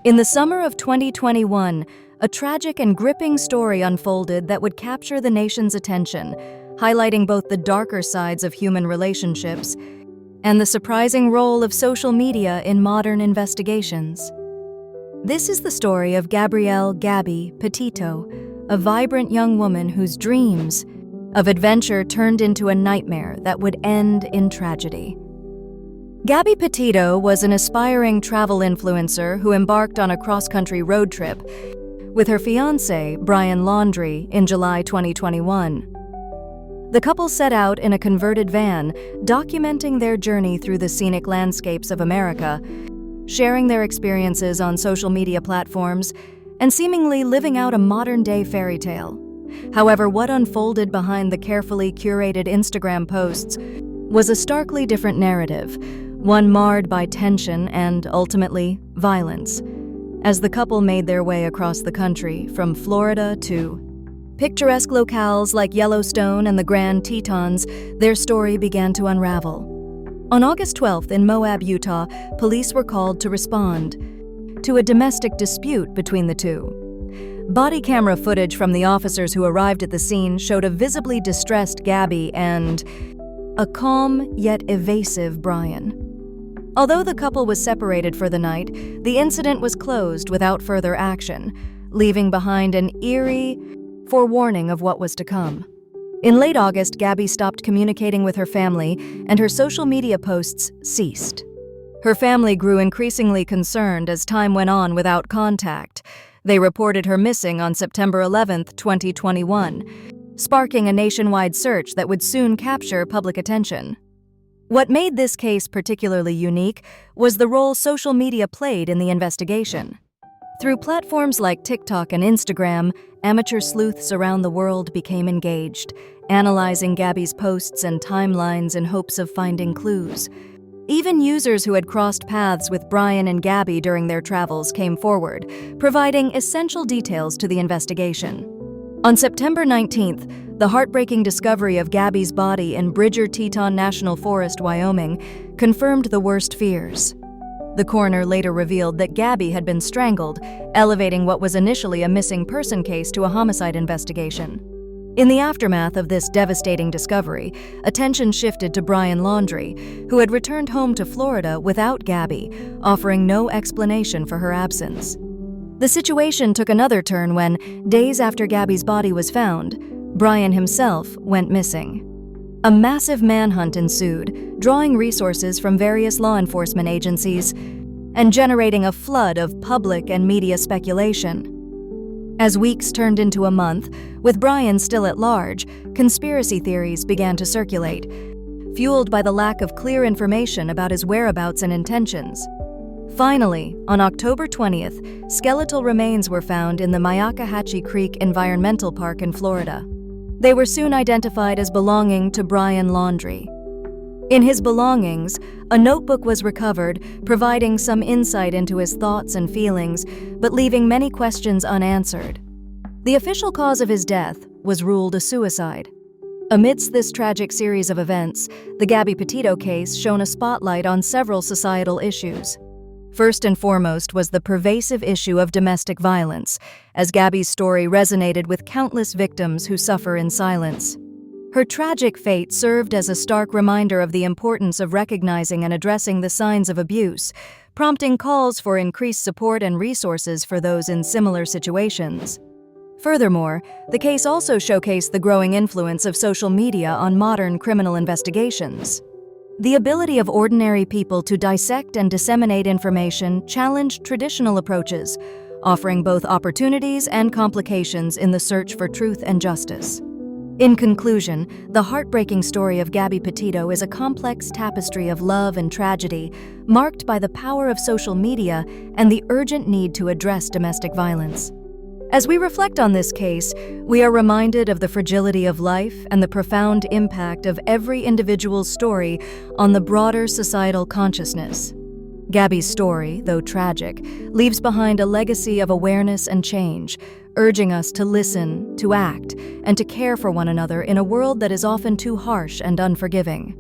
In the summer of 2021, a tragic and gripping story unfolded that would capture the nation's attention, highlighting both the darker sides of human relationships and the surprising role of social media in modern investigations. This is the story of Gabby Petito, a vibrant young woman whose dreams of adventure turned into a nightmare that would end in tragedy. Gabby Petito was an aspiring travel influencer who embarked on a cross-country road trip with her fiancé, Brian Laundrie, in July 2021. The couple set out in a converted van, documenting their journey through the scenic landscapes of America, sharing their experiences on social media platforms, and seemingly living out a modern-day fairy tale. However, what unfolded behind the carefully curated Instagram posts was a starkly different narrative, one marred by tension and, ultimately, violence. As the couple made their way across the country, from Florida to picturesque locales like Yellowstone and the Grand Tetons, their story began to unravel. On August 12th in Moab, Utah, police were called to respond to a domestic dispute between the two. Body camera footage from the officers who arrived at the scene showed a visibly distressed Gabby and a calm yet evasive Brian. Although the couple was separated for the night, the incident was closed without further action, leaving behind an eerie forewarning of what was to come. In late August, Gabby stopped communicating with her family, and her social media posts ceased. Her family grew increasingly concerned as time went on without contact. They reported her missing on September 11, 2021, sparking a nationwide search that would soon capture public attention. What made this case particularly unique was the role social media played in the investigation. Through platforms like TikTok and Instagram, amateur sleuths around the world became engaged, analyzing Gabby's posts and timelines in hopes of finding clues. Even users who had crossed paths with Brian and Gabby during their travels came forward, providing essential details to the investigation. On September 19th, the heartbreaking discovery of Gabby's body in Bridger Teton National Forest, Wyoming, confirmed the worst fears. The coroner later revealed that Gabby had been strangled, elevating what was initially a missing person case to a homicide investigation. In the aftermath of this devastating discovery, attention shifted to Brian Laundrie, who had returned home to Florida without Gabby, offering no explanation for her absence. The situation took another turn when, days after Gabby's body was found, Brian himself went missing. A massive manhunt ensued, drawing resources from various law enforcement agencies and generating a flood of public and media speculation. As weeks turned into a month, with Brian still at large, conspiracy theories began to circulate, fueled by the lack of clear information about his whereabouts and intentions. Finally, on October 20th, skeletal remains were found in the Myakkahatchee Creek Environmental Park in Florida. They were soon identified as belonging to Brian Laundrie. In his belongings, a notebook was recovered, providing some insight into his thoughts and feelings, but leaving many questions unanswered. The official cause of his death was ruled a suicide. Amidst this tragic series of events, the Gabby Petito case shone a spotlight on several societal issues. First and foremost was the pervasive issue of domestic violence, as Gabby's story resonated with countless victims who suffer in silence. Her tragic fate served as a stark reminder of the importance of recognizing and addressing the signs of abuse, prompting calls for increased support and resources for those in similar situations. Furthermore, the case also showcased the growing influence of social media on modern criminal investigations. The ability of ordinary people to dissect and disseminate information challenged traditional approaches, offering both opportunities and complications in the search for truth and justice. In conclusion, the heartbreaking story of Gabby Petito is a complex tapestry of love and tragedy, marked by the power of social media and the urgent need to address domestic violence. As we reflect on this case, we are reminded of the fragility of life and the profound impact of every individual's story on the broader societal consciousness. Gabby's story, though tragic, leaves behind a legacy of awareness and change, urging us to listen, to act, and to care for one another in a world that is often too harsh and unforgiving.